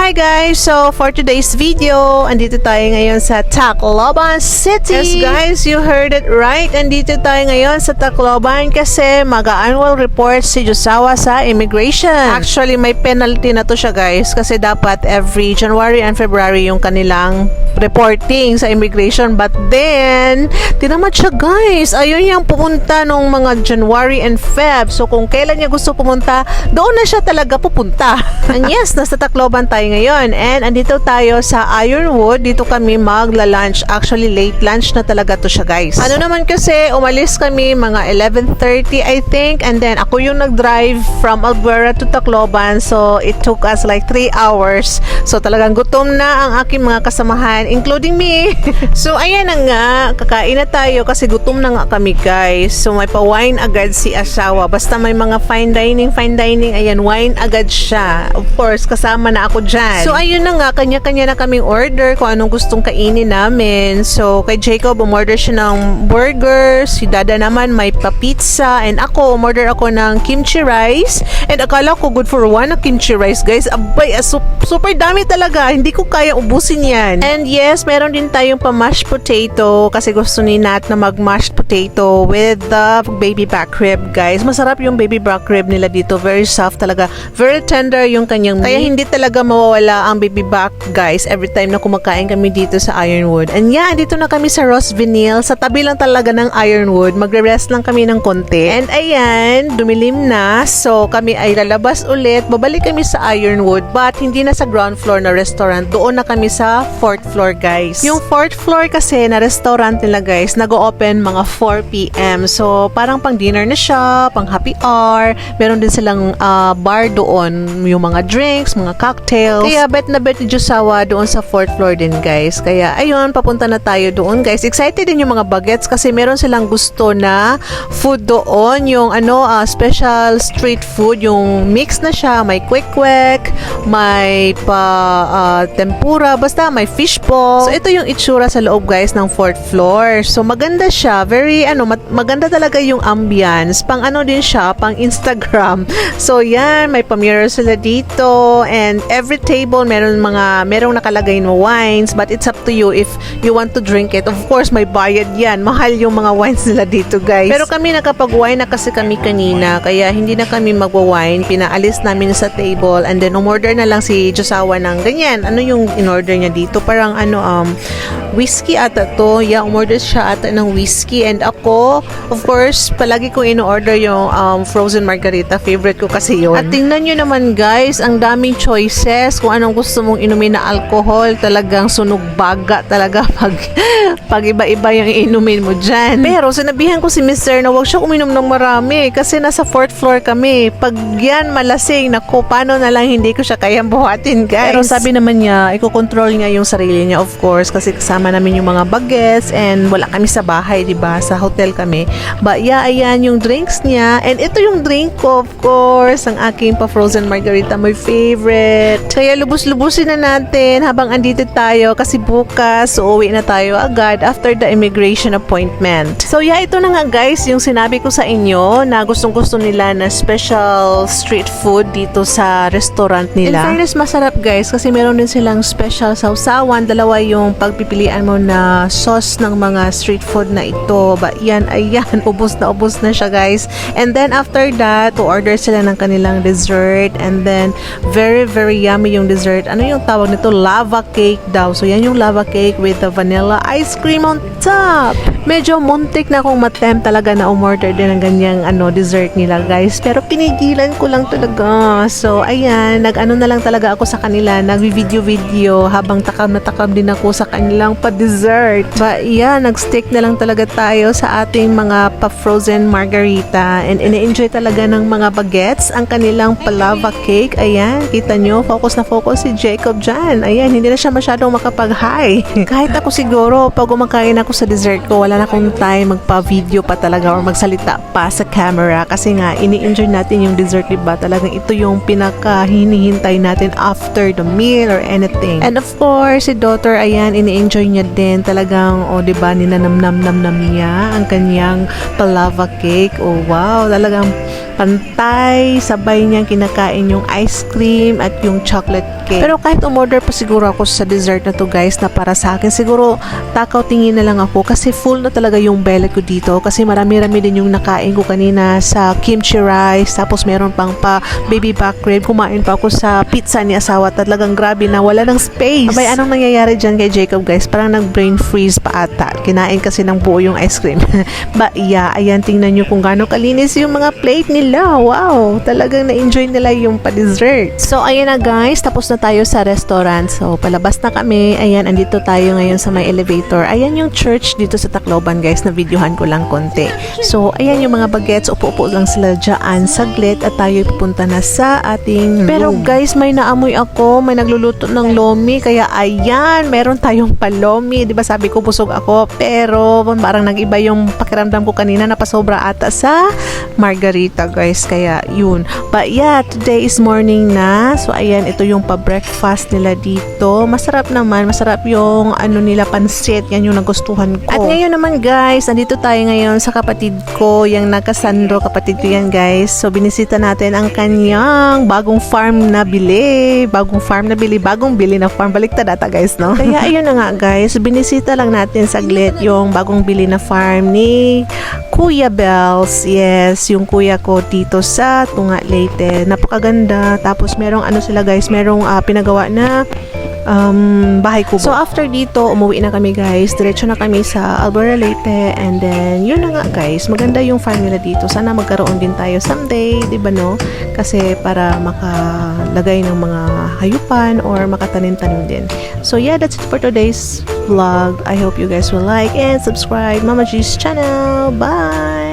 Hi guys! So, for today's video, andito tayo ngayon sa Tacloban City. Yes guys, you heard it right. Andito tayo ngayon sa Tacloban kasi mag-annual report si Josawa sa immigration. Actually, may penalty na to siya guys kasi dapat every January and February yung kanilang reporting sa immigration. But then, tinamad siya guys. Ayun yung pupunta nung mga January and Feb. So, kung kailan niya gusto pumunta, doon na siya talaga pupunta. And yes, nasa Tacloban tayo ngayon. And andito tayo sa Ironwood. Dito kami magla-lunch. Actually, late lunch na talaga to siya guys. Ano naman kasi, umalis kami mga 11:30 I think. And then, ako yung nag-drive from Albuera to Tacloban. So, it took us like 3 hours. So, talagang gutom na ang aking mga kasamahan, including me. So, ayan na nga. Kakain na tayo kasi gutom na nga kami guys. So, may pa-wine agad si asawa. Basta may mga fine dining. Ayan, wine agad siya. Of course, kasama na ako dyan. So, ayun na nga, kanya-kanya na kaming order kung anong gustong kainin namin. So, kay Jacob, umorder siya ng burger. Si Dada naman, may pa-pizza. And ako, umorder ako ng kimchi rice. And akala ko good for one na kimchi rice, guys. Abay, super dami talaga. Hindi ko kaya ubusin yan. And yes, meron din tayong pa-mashed potato kasi gusto ni Nat na mag-mashed potato with the baby back rib, guys. Masarap yung baby back rib nila dito. Very soft talaga. Very tender yung kanyang meat. Kaya hindi talaga mawawala ang baby back, guys, every time na kumakain kami dito sa Ironwood. And yeah, dito na kami sa Ross Vinyl. Sa tabi lang talaga ng Ironwood. Magre-rest lang kami ng konti. And ayan, dumilim na. So, kami ay lalabas ulit. Babalik kami sa Ironwood. But, hindi na sa ground floor na restaurant. Doon na kami sa 4th floor, guys. Yung 4th floor kasi na restaurant nila, guys, nag-open mga 4 p.m. So, parang pang dinner na siya, pang happy hour. Meron din silang bar doon. Yung mga drinks, mga cocktails. Kaya bet na bet ni Josawa doon sa 4th floor din, guys. Kaya, ayun, papunta na tayo doon, guys. Excited din yung mga bagets kasi meron silang gusto na food doon. Yung special street food. Yung mix na siya. May kwek-kwek, may tempura, basta may fishball. So, ito yung itsura sa loob, guys, ng 4th floor. So, maganda siya. Very, maganda talaga yung ambience. Pang din siya, pang Instagram. So, yan, may pa-mirror sila dito. And every table, merong nakalagay na wines. But it's up to you if you want to drink it. Of course, may bayad yan. Mahal yung mga wines nila dito, guys. Pero kami nakapag-wine na kasi kami kanina. Kaya hindi na kami magwa-wine. Pinaalis namin sa table. And then, umorder na lang si Josawa ng ganyan. Ano yung in-order niya dito? Parang whiskey ata to. Yeah, umorder siya ata ng whiskey. And ako, of course, palagi kong in-order yung frozen margarita. Favorite ko kasi yun. At tingnan nyo naman guys, ang daming choices kung anong gusto mong inumin na alcohol. Talagang sunog baga talaga pag iba-iba yung inumin mo dyan. Pero sinabihan ko si Mr. na huwag siya uminom ng marami kasi nasa 4th floor kami. Pag yan malasing, naku, paano na lang hindi ko siya kayang buhatin, guys. Pero sabi naman niya, iko-control niya yung sarili niya, of course, kasi kasama namin yung mga bagets and wala kami sa bahay, diba? Sa hotel kami. But yeah, ayan yung drinks niya. And ito yung drink ko, of course, ang aking pa-frozen margarita, my favorite. Kaya lubos-lubusin na natin habang andito tayo kasi bukas uuwi na tayo agad after the immigration appointment. So yeah, ito na nga guys yung sinabi ko sa inyo na gustong-gusto nila na special street food dito sa restaurant nila. In fairness, masarap guys kasi meron din silang special sausawan. Dalawa yung pagpipilian mo na sauce ng mga street food na ito. But yan, ayan, ubos na siya guys. And then after that, to order sila ng kanilang dessert. And then, very, very yummy yung dessert. Ano yung tawag nito? Lava cake daw. So yan yung lava cake with the vanilla ice cream on top. Medyo muntik na akong matempt talaga na umorder din ng ganyang dessert nila guys. Pero pinigilan ko lang talaga. So ayan, nag-na lang talaga ako sa kanila. Nag-video habang takam na takam din ako sa kanilang pa-dessert. But yeah, nag-stick na lang talaga tayo sa ating mga pa-frozen margarita. And ine-enjoy talaga ng mga bagets ang kanilang palava cake. Ayan, kita nyo, focus na focus si Jacob dyan. Ayan, hindi na siya masyadong makapag-hi. Kahit ako siguro, pag bago makain ako sa dessert ko, wala na akong time magpa-video pa talaga or magsalita pa sa camera kasi nga ini-enjoy natin yung dessert, diba? Talagang ito yung pinaka hinihintay natin after the meal or anything. And of course, si daughter, ayan, ini-enjoy niya din. Talagang, diba, ninanam-nam-nam niya ang kanyang palava cake. Oh, wow, talagang pantay, sabay niyang kinakain yung ice cream at yung chocolate cake. Pero kahit umorder pa siguro ako sa dessert na to guys na para sa akin, siguro takaw tingin na lang ako kasi full na talaga yung belly ko dito kasi marami-rami din yung nakain ko kanina sa kimchi rice, tapos meron pang pa baby back rib, kumain pa ako sa pizza ni asawa, talagang grabe na wala ng space. Abay, anong nangyayari dyan kay Jacob guys? Parang nag-brain freeze pa ata. Kinain kasi ng buo yung ice cream. But yeah, ayan, tingnan nyo kung gaano kalinis yung mga plate nila. Wow, talagang na-enjoy nila yung pa-dessert. So, ayan na guys, tapos na tayo sa restaurant. So, palabas na kami. Ayan, andito tayo ngayon sa may elevator. Ayan yung church dito sa Tacloban guys, na videohan ko lang konti. So, ayan yung mga bagets. Upo-upo lang sila dyan saglit at tayo pupunta na sa ating room. Pero guys, may naamoy ako. May nagluluto ng lomi. Kaya ayan, meron tayong palomi. Diba sabi ko busog ako? Pero parang nag-iba yung pakiramdam ko kanina. Napasobra ata sa margarita guys, kaya yun. But yeah, today is morning na. So ayan, ito yung pa-breakfast nila dito. Masarap naman, masarap yung ano nila, pansit. Yan yung nagustuhan ko. At ngayon naman guys, andito tayo ngayon sa kapatid ko, yung nagkasandro, kapatid ko yan guys. So binisita natin ang kanyang bagong farm na bili. Bagong bili na farm. Baliktad ata guys, no? Kaya ayun na nga guys, binisita lang natin saglit yung bagong bili na farm ni Kuya Bells. Yes, yung kuya ko dito sa Tunga, Leyte. Napakaganda. Tapos merong ano sila guys, merong pinagawa na bahay kubo. So after dito, umuwi na kami guys. Diretso na kami sa Albuera, Leyte. And then, yun na nga guys. Maganda yung farm nila dito. Sana magkaroon din tayo someday, di ba no? Kasi para makalagay ng mga hayupan or makatanim-tanim din. So yeah, that's it for today's vlog. I hope you guys will like and subscribe Mama G's channel. Bye!